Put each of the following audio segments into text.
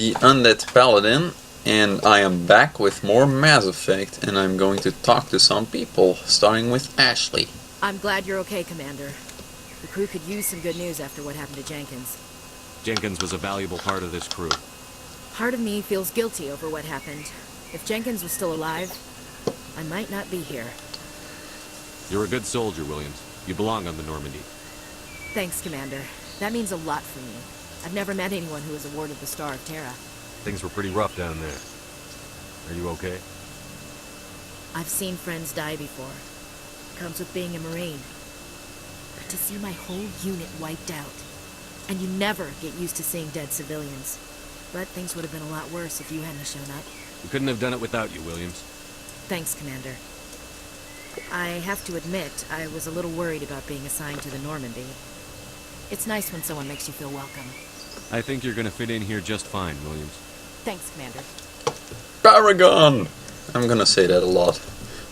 the Undead Paladin, and I am back with more Mass Effect, and I'm going to talk to some people, starting with Ashley. I'm glad you're okay, Commander. The crew could use some good news after what happened to Jenkins. Jenkins was a valuable part of this crew. Part of me feels guilty over what happened. If Jenkins was still alive, I might not be here. You're a good soldier, Williams. You belong on the Normandy. Thanks, Commander. That means a lot for me. I've never met anyone who was awarded the Star of Terra. Things were pretty rough down there. Are you okay? I've seen friends die before. Comes with being a Marine. But to see my whole unit wiped out. And you never get used to seeing dead civilians. But things would have been a lot worse if you hadn't shown up. We couldn't have done it without you, Williams. Thanks, Commander. I have to admit, I was a little worried about being assigned to the Normandy. It's nice when someone makes you feel welcome. I think you're gonna fit in here just fine, Williams. Thanks, Commander. Paragon! I'm gonna say that a lot.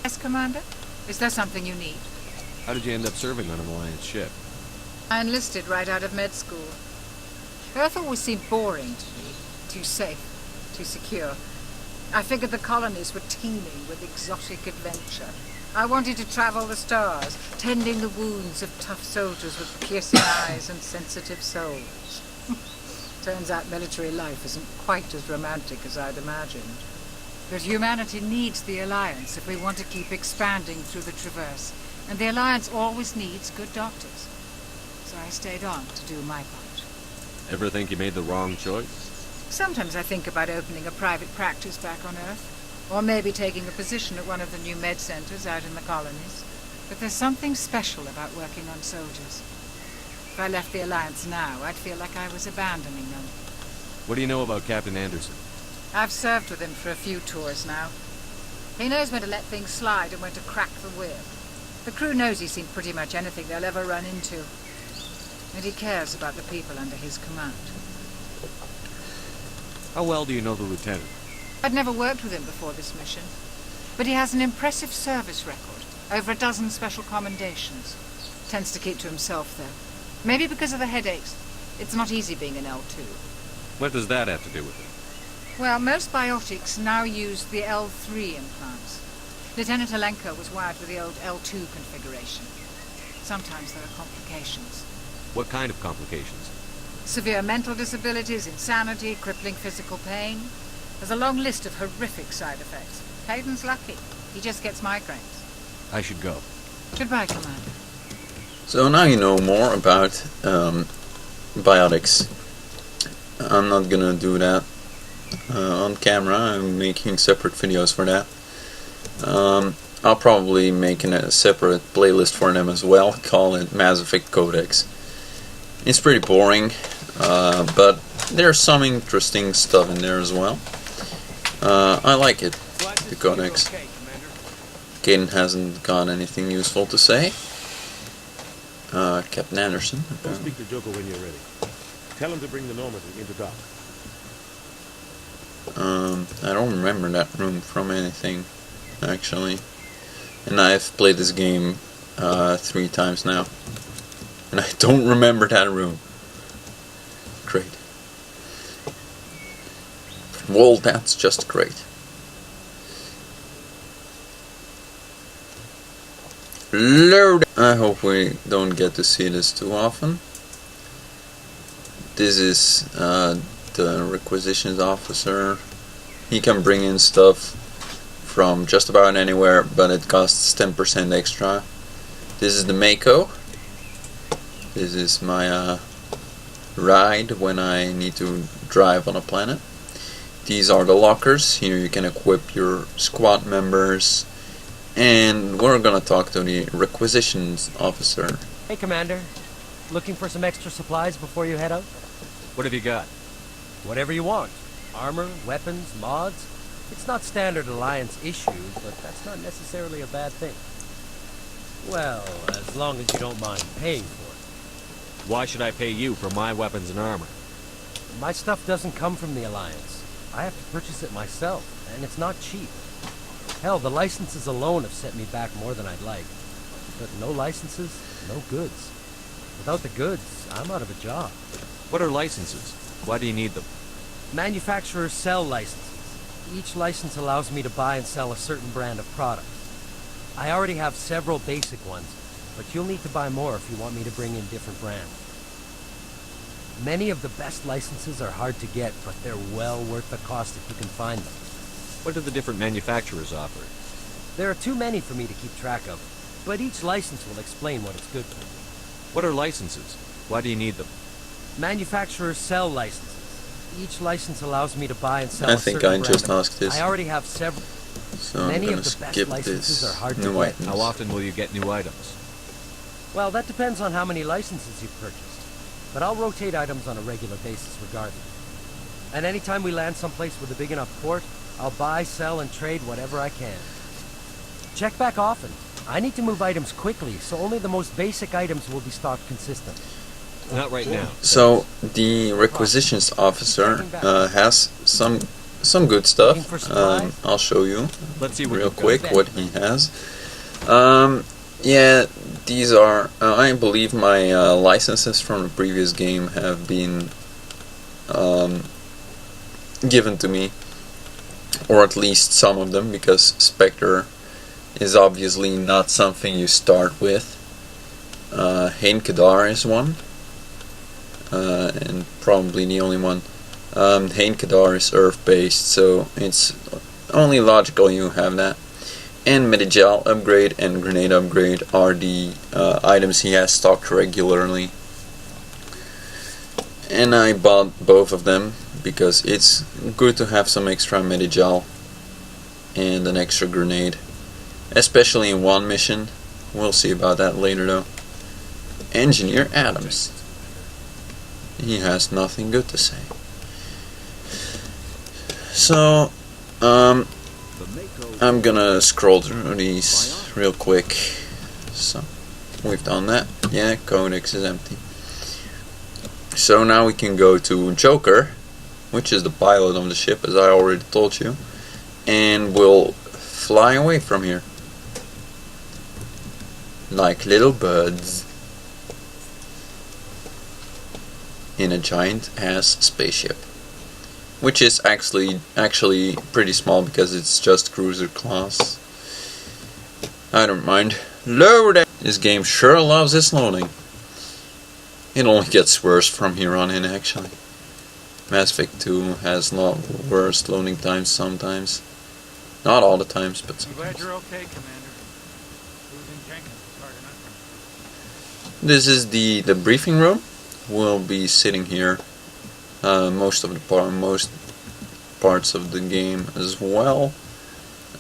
Yes, Commander? Is there something you need? How did you end up serving on an Alliance ship? I enlisted right out of med school. Earth always seemed boring to me. Too safe, too secure. I figured the colonies were teeming with exotic adventure. I wanted to travel the stars, tending the wounds of tough soldiers with piercing eyes and sensitive souls. Turns out military life isn't quite as romantic as I'd imagined. But humanity needs the Alliance if we want to keep expanding through the Traverse, and the Alliance always needs good doctors. So I stayed on to do my part. Ever think you made the wrong choice? Sometimes I think about opening a private practice back on Earth. Or maybe taking a position at one of the new med centers out in the colonies. But there's something special about working on soldiers. If I left the Alliance now, I'd feel like I was abandoning them. What do you know about Captain Anderson? I've served with him for a few tours now. He knows when to let things slide and when to crack the whip. The crew knows he's seen pretty much anything they'll ever run into. And he cares about the people under his command. How well do you know the lieutenant? I'd never worked with him before this mission, but he has an impressive service record, over a dozen special commendations. Tends to keep to himself, though. Maybe because of the headaches. It's not easy being an L2. What does that have to do with it? Well, most biotics now use the L3 implants. Lieutenant Elcor was wired with the old L2 configuration. Sometimes there are complications. What kind of complications? Severe mental disabilities, insanity, crippling physical pain. There's a long list of horrific side effects. Hayden's lucky. He just gets migraines. I should go. Goodbye, Commander. So now you know more about biotics. I'm not gonna do that on camera. I'm making separate videos for that. I'll probably make a separate playlist for them as well. Call it Mass Effect Codex. It's pretty boring, but there's some interesting stuff in there as well. I like it, the Codex. Caden hasn't got anything useful to say. Captain Anderson. Go speak to Joko when you're ready. Tell him to bring the Normandy into dock. I don't remember that room from anything, actually. And I've played this game 3 times now. And I don't remember that room. Great. Well, that's just great. Load. I hope we don't get to see this too often. This is the requisitions officer. He can bring in stuff from just about anywhere, but it costs 10% extra. This is the Mako. This is my ride when I need to drive on a planet. These are the lockers. Here you can equip your squad members. And we're gonna talk to the requisitions officer. Hey, Commander. Looking for some extra supplies before you head out? What have you got? Whatever you want. Armor, weapons, mods. It's not standard Alliance issues, but that's not necessarily a bad thing. Well, as long as you don't mind paying for it. Why should I pay you for my weapons and armor? My stuff doesn't come from the Alliance. I have to purchase it myself, and it's not cheap. Hell, the licenses alone have set me back more than I'd like. But no licenses, no goods. Without the goods, I'm out of a job. What are licenses? Why do you need them? Manufacturers sell licenses. Each license allows me to buy and sell a certain brand of product. I already have several basic ones, but you'll need to buy more if you want me to bring in different brands. Many of the best licenses are hard to get, but they're well worth the cost if you can find them. What do the different manufacturers offer? There are too many for me to keep track of, but each license will explain what it's good for. What are licenses? Why do you need them? Manufacturers sell licenses. Each license allows me to buy and sell I a think certain I just brand of- asked this. I already have several. So I'm Many gonna of the best skip licenses this are hard to new get. items. How often will you get new items? Well, that depends on how many licenses you've purchased. But I'll rotate items on a regular basis regardless. And anytime we land someplace with a big enough port, I'll buy, sell, and trade whatever I can. Check back often. I need to move items quickly, so only the most basic items will be stocked consistently. Not right now. So the requisitions officer has some good stuff. Looking for supplies? I'll show you Let's see what real you've got. quick what he has. Yeah, these are I believe my licenses from the previous game have been given to me, or at least some of them, because Spectre is obviously not something you start with. Hain Kadar is one, and probably the only one. Hain Kadar is Earth-based, so it's only logical you have that. And Medigel upgrade and Grenade upgrade are the items he has stocked regularly. And I bought both of them because it's good to have some extra Medigel and an extra grenade, especially in one mission. We'll see about that later though. Engineer Adams. He has nothing good to say. So, I'm gonna scroll through these real quick. So, we've done that. Yeah, Codex is empty. So now we can go to Joker, which is the pilot of the ship, as I already told you, and we'll fly away from here like little birds in a giant ass spaceship, which is actually pretty small because it's just cruiser class. I don't mind. Load. This game sure loves its loading. It only gets worse from here on in, actually. Mass Effect 2 has not worse loading times sometimes. Not all the times, but I'm glad sometimes. you're okay, Commander. Losing Jenkins is hard enough. This is the briefing room. We'll be sitting here most parts of the game as well.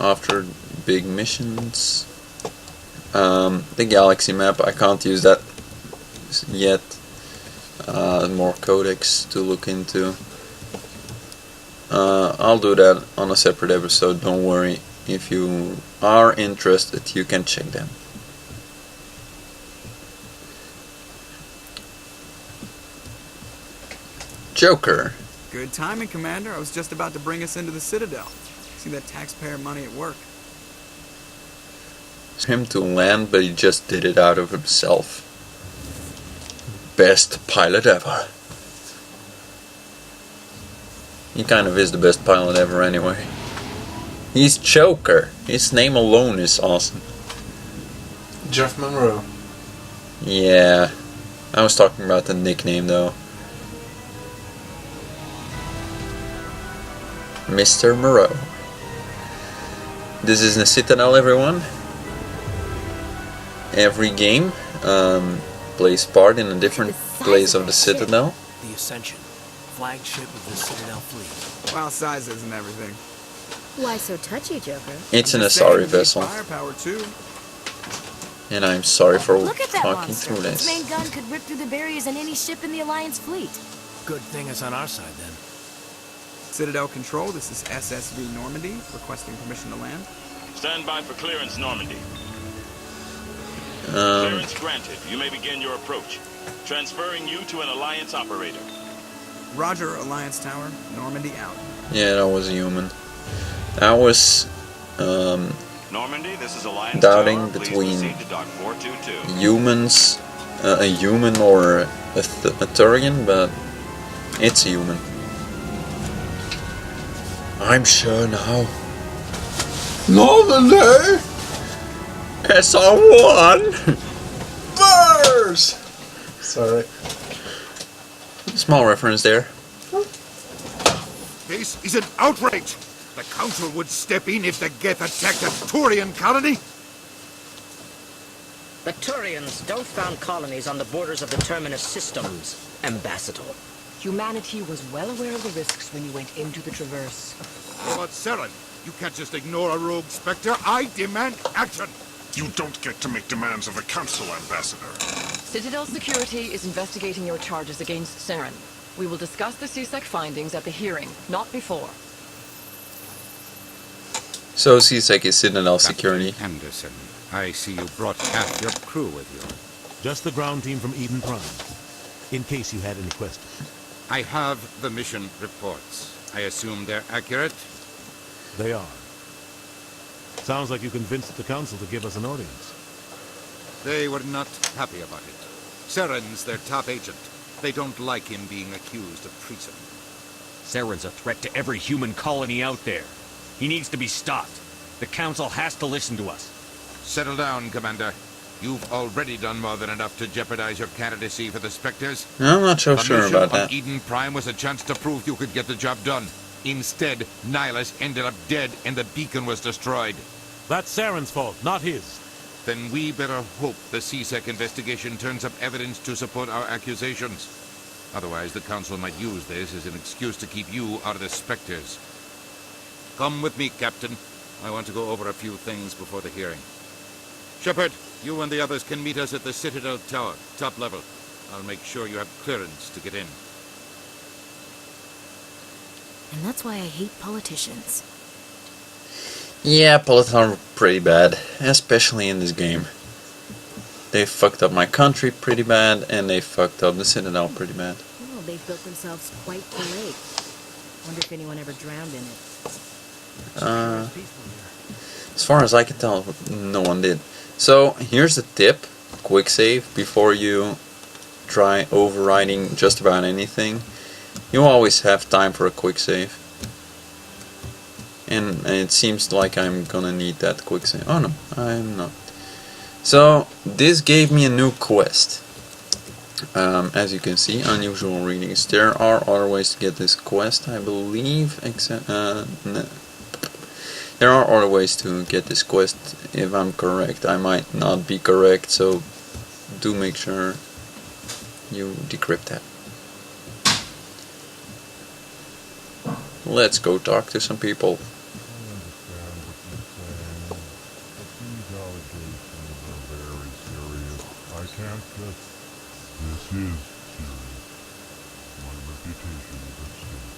After big missions, the galaxy map, I can't use that yet. More codex to look into. I'll do that on a separate episode, don't worry. If you are interested, you can check them. Joker. Good timing, Commander. I was just about to bring us into the Citadel. See that taxpayer money at work. Him to land, but he just did it out of himself. Best pilot ever. He kind of is the best pilot ever anyway. He's Joker. His name alone is awesome. Jeff Monroe. Yeah. I was talking about the nickname though. Mr. Moreau. This is the Citadel, everyone. Every game plays part in a different place of the Citadel. The Ascension, flagship of the Citadel fleet. Well, size isn't everything. Why so touchy, Joker? It's an Just saying, Asari we need vessel, Firepower too. and I'm sorry for Look at that talking monster. through Its main this. gun could rip through the barriers in any ship in the Alliance fleet. Good thing it's on our side then. Citadel Control, this is SSV Normandy, requesting permission to land. Stand by for clearance, Normandy. Um, Clearance granted. You may begin your approach. Transferring you to an Alliance operator. Roger, Alliance Tower, Normandy out. yeah, that was a human. That was Normandy, this is Alliance doubting Tower. Please between proceed to dock 422. humans, a human or a Turian, but it's a human. I'm sure now. Normally, SR1 burst. Sorry. Small reference there. This is an outrage! The Council would step in if the Geth attacked a Turian colony! The Turians don't found colonies on the borders of the Terminus systems, Ambassador. Humanity was well aware of the risks when you went into the Traverse. But Seren, you can't just ignore a rogue Spectre. I demand action! You don't get to make demands of the Council, Ambassador. Citadel Security is investigating your charges against Seren. We will discuss the CSEC findings at the hearing, not before. So CSEC is Citadel Security. Anderson, I see you brought half your crew with you. Just the ground team from Eden Prime, in case you had any questions. I have the mission reports. I assume they're accurate? They are. Sounds like you convinced the Council to give us an audience. They were not happy about it. Seren's their top agent. They don't like him being accused of treason. Seren's a threat to every human colony out there. He needs to be stopped. The Council has to listen to us. Settle down, Commander. You've already done more than enough to jeopardize your candidacy for the Spectres. I'm not so sure about that. The mission on Eden Prime was a chance to prove you could get the job done. Instead, Nihilus ended up dead and the beacon was destroyed. That's Seren's fault, not his. Then we better hope the CSEC investigation turns up evidence to support our accusations. Otherwise, the Council might use this as an excuse to keep you out of the Spectres. Come with me, Captain. I want to go over a few things before the hearing. Shepard, you and the others can meet us at the Citadel Tower, top level. I'll make sure you have clearance to get in. And that's why I hate politicians. Yeah, politics are pretty bad, especially in this game. They fucked up my country pretty bad, and they fucked up the Citadel pretty bad. Well, they've built themselves quite the lake. Wonder if anyone ever drowned in it. As far as I can tell, no one did. So, here's the tip. Quick save before you try overriding just about anything. You always have time for a quick save. And it seems like I'm gonna need that quick save. Oh no, I'm not. So, this gave me a new quest. As you can see, unusual readings. There are other ways to get this quest, I believe. No. There are other ways to get this quest, if I'm correct. I might not be correct, so do make sure you decrypt that. Let's go talk to some people. This is serious. My reputation is at stake.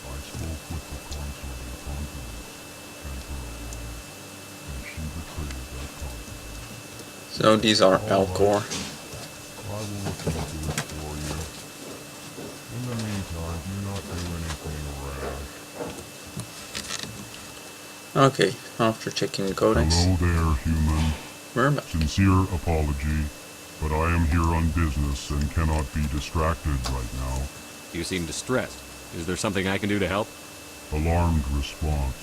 I spoke with the consort in confidence, sent her away, and she betrayed that confidence. So these are Elcor. I will look into it for you. In the meantime, do not do anything rash. Okay, after checking the codex. Hello there, human. We're back. Sincere apology, but I am here on business and cannot be distracted right now. You seem distressed. Is there something I can do to help? Alarmed response.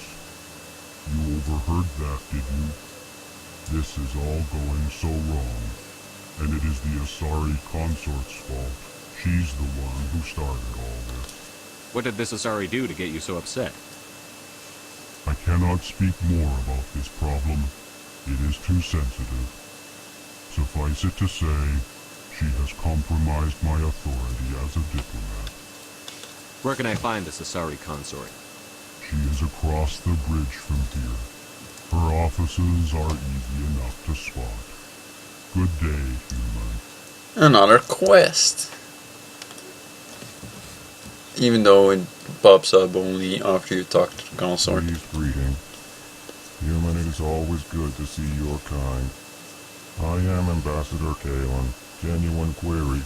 You overheard that, did you? This is all going so wrong, and it is the Asari consort's fault. She's the one who started all this. What did this Asari do to get you so upset? I cannot speak more about this problem. It is too sensitive. Suffice it to say, she has compromised my authority as a diplomat. Where can I find this Asari consort? She is across the bridge from here. Her offices are easy enough to spot. Good day, human. Another quest. Even though it pops up only after you talk to the consort. Please greeting. Human, it is always good to see your kind. I am Ambassador Kalen. Genuine query.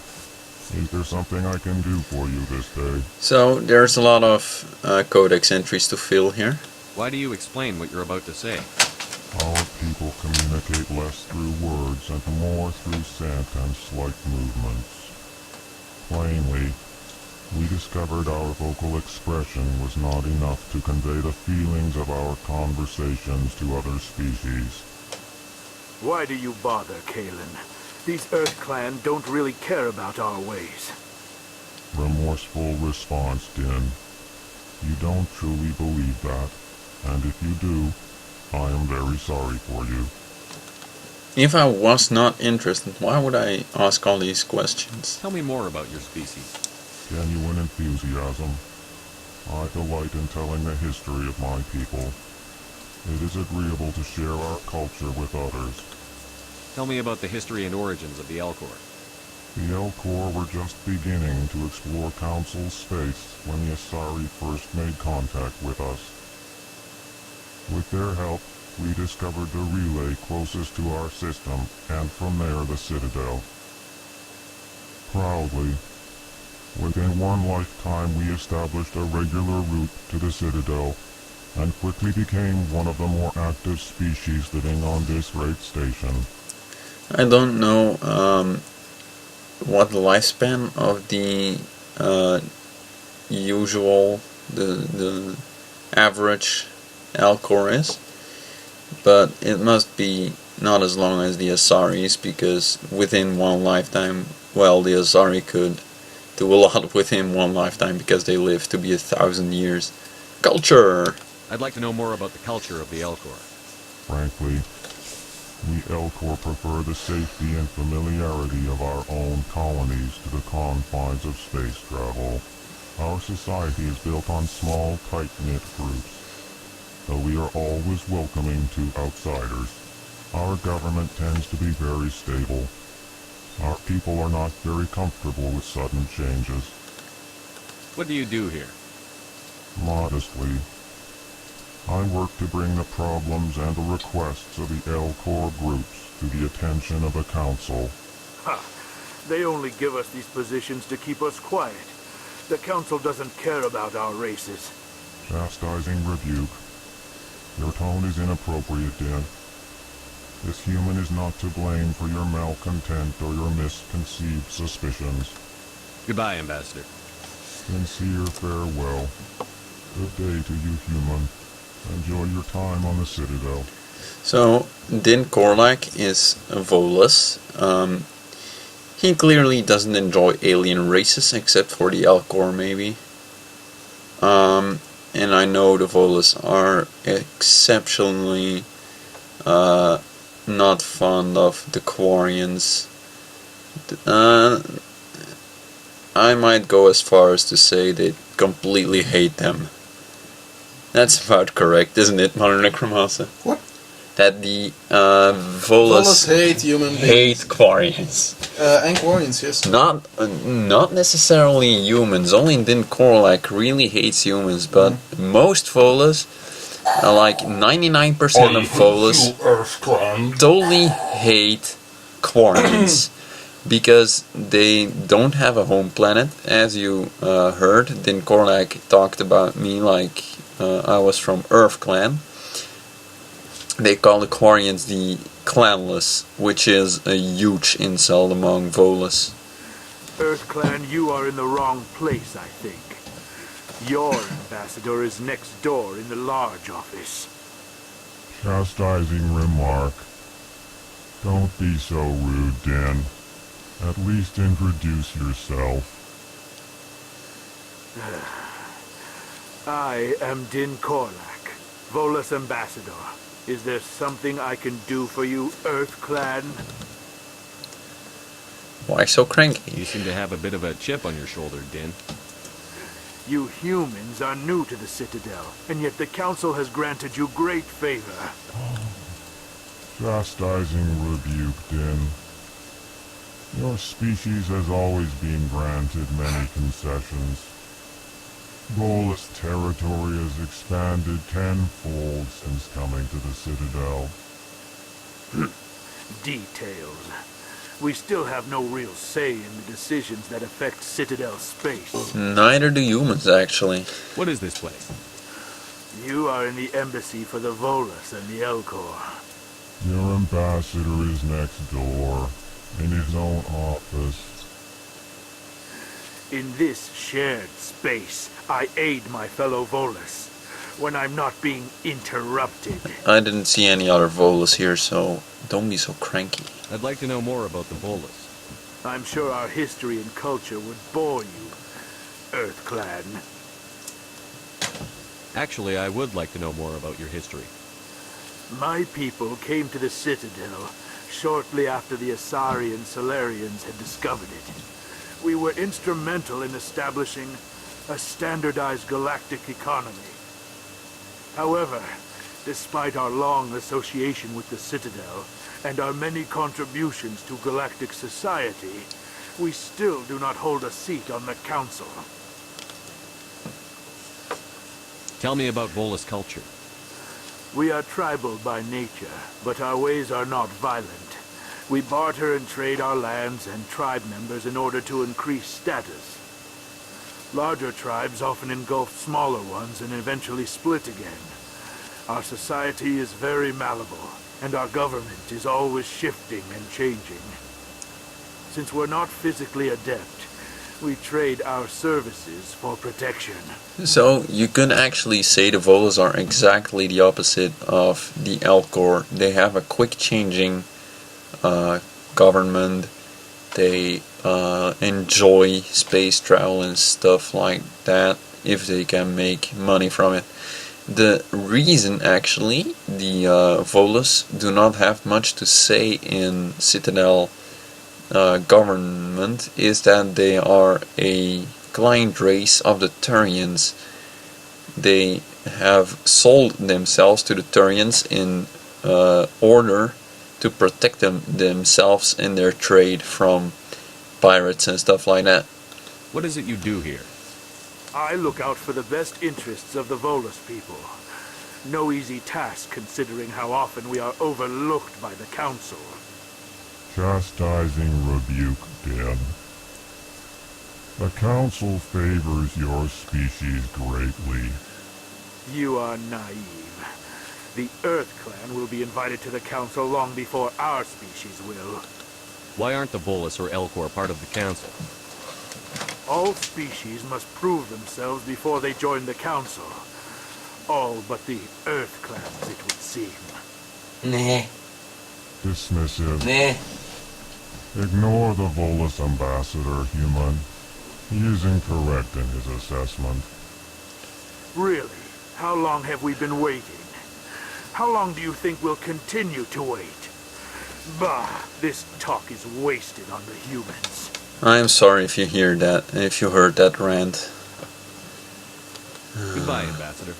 Is there something I can do for you this day? So, there's a lot of codex entries to fill here. Why do you explain what you're about to say? Our people communicate less through words and more through sentence-like movements. Plainly, We discovered our vocal expression was not enough to convey the feelings of our conversations to other species. Why do you bother, Kalen? These Earth Clan don't really care about our ways. Remorseful response, Din. You don't truly believe that, and if you do, I am very sorry for you. If I was not interested, why would I ask all these questions? Tell me more about your species. Genuine enthusiasm. I delight in telling the history of my people. It is agreeable to share our culture with others. Tell me about the history and origins of the Elcor. The Elcor were just beginning to explore Council space when the Asari first made contact with us. With their help, we discovered the relay closest to our system, and from there the Citadel. Proudly, within one lifetime we established a regular route to the Citadel, and quickly became one of the more active species living on this great station. I don't know what the lifespan of the usual, the average Elcor is, but it must be not as long as the Asaris, because within one lifetime, well, the Asari could do a lot within one lifetime because they live to be 1,000 years. Culture! I'd like to know more about the culture of the Elcor. Frankly, we Elcor prefer the safety and familiarity of our own colonies to the confines of space travel. Our society is built on small, tight-knit groups, though we are always welcoming to outsiders. Our government tends to be very stable. Our people are not very comfortable with sudden changes. What do you do here? Modestly, I work to bring the problems and the requests of the Elcor groups to the attention of the Council. Ha! They only give us these positions to keep us quiet. The Council doesn't care about our races. Chastising rebuke. Your tone is inappropriate, Din. This human is not to blame for your malcontent or your misconceived suspicions. Goodbye, Ambassador. Sincere farewell. Good day to you, human. Enjoy your time on the Citadel. So, Din Korlak is a Volus. He clearly doesn't enjoy alien races, except for the Elcor, maybe. And I know the Volus are exceptionally not fond of the Quarians. I might go as far as to say they completely hate them. That's about correct, isn't it, Modern Necromancer? What? That the Volus hate human beings. Hate Quarians. And Quarians, yes. Not necessarily humans. Only Din Korlak really hates humans, but most Volus, like 99% of Volus, totally hate Quarians. Because they don't have a home planet. As you heard, Din Korlak talked about me like I was from Earth Clan. They call the Quarians the Clanless, which is a huge insult among Volus. Earth Clan, you are in the wrong place, I think. Your ambassador is next door in the large office. Chastising remark. Don't be so rude, Din. At least introduce yourself. I am Din Korlak, Volus Ambassador. Is there something I can do for you, Earth Clan? Why so cranky? You seem to have a bit of a chip on your shoulder, Din. You humans are new to the Citadel, and yet the Council has granted you great favor. Chastising rebuke, Din. Your species has always been granted many concessions. Volus territory has expanded tenfold since coming to the Citadel. Details. We still have no real say in the decisions that affect Citadel space. Neither do humans, actually. What is this place? You are in the embassy for the Volus and the Elcor. Your ambassador is next door, in his own office. In this shared space, I aid my fellow Volus when I'm not being interrupted. I didn't see any other Volus here, so don't be so cranky. I'd like to know more about the Volus. I'm sure our history and culture would bore you, Earth Clan. Actually, I would like to know more about your history. My people came to the Citadel shortly after the Asari and Solarians had discovered it. We were instrumental in establishing a standardized galactic economy. However, despite our long association with the Citadel and our many contributions to galactic society, we still do not hold a seat on the Council. Tell me about Volus culture. We are tribal by nature, but our ways are not violent. We barter and trade our lands and tribe members in order to increase status. Larger tribes often engulf smaller ones and eventually split again. Our society is very malleable, and our government is always shifting and changing. Since we're not physically adept, we trade our services for protection. So you can actually say the Volus are exactly the opposite of the Elcor. They have a quick changing government. They enjoy space travel and stuff like that if they can make money from it. The reason actually the Volus do not have much to say in Citadel government is that they are a client race of the Turians. They have sold themselves to the Turians in order to protect themselves in their trade from pirates and stuff like that. What is it you do here? I look out for the best interests of the Volus people. No easy task considering how often we are overlooked by the Council. Chastising rebuke, Dan. The Council favors your species greatly. You are naive. The Earth Clan will be invited to the Council long before our species will. Why aren't the Volus or Elcor part of the Council? All species must prove themselves before they join the Council. All but the Earth Clans, it would seem. Nah. Dismissive. Nah. Ignore the Volus ambassador, human. He is incorrect in his assessment. Really? How long have we been waiting? How long do you think we'll continue to wait? Bah, this talk is wasted on the humans. I'm sorry if you heard that rant. Goodbye, Ambassador.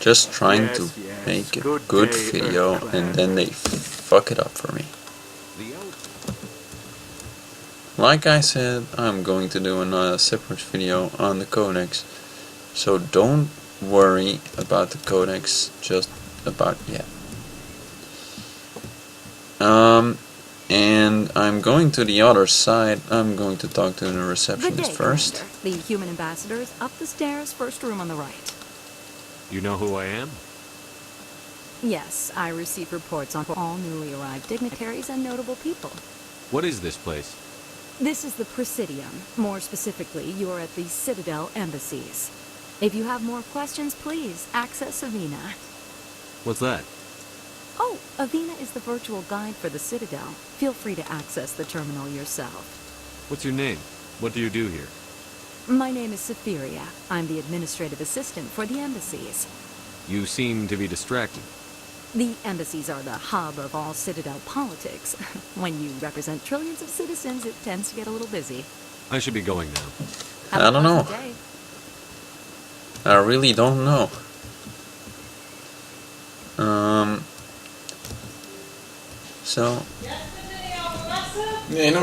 Just trying to make a good video and then they fuck it up for me. Like I said, I'm going to do a separate video on the Codex, so don't worry about the Codex just about yet. And I'm going to the other side. I'm going to talk to the receptionist first. Commander. The human ambassador is up the stairs, first room on the right. You know who I am? Yes, I receive reports on all newly arrived dignitaries and notable people. What is this place? This is the Presidium. More specifically, you are at the Citadel embassies. If you have more questions, please access Avina. What's that? Oh, Avina is the virtual guide for the Citadel. Feel free to access the terminal yourself. What's your name? What do you do here? My name is Safiria. I'm the administrative assistant for the embassies. You seem to be distracted. The embassies are the hub of all Citadel politics. When you represent trillions of citizens, it tends to get a little busy. I should be going now. I don't know. Day. I really don't know. So... Yeah, no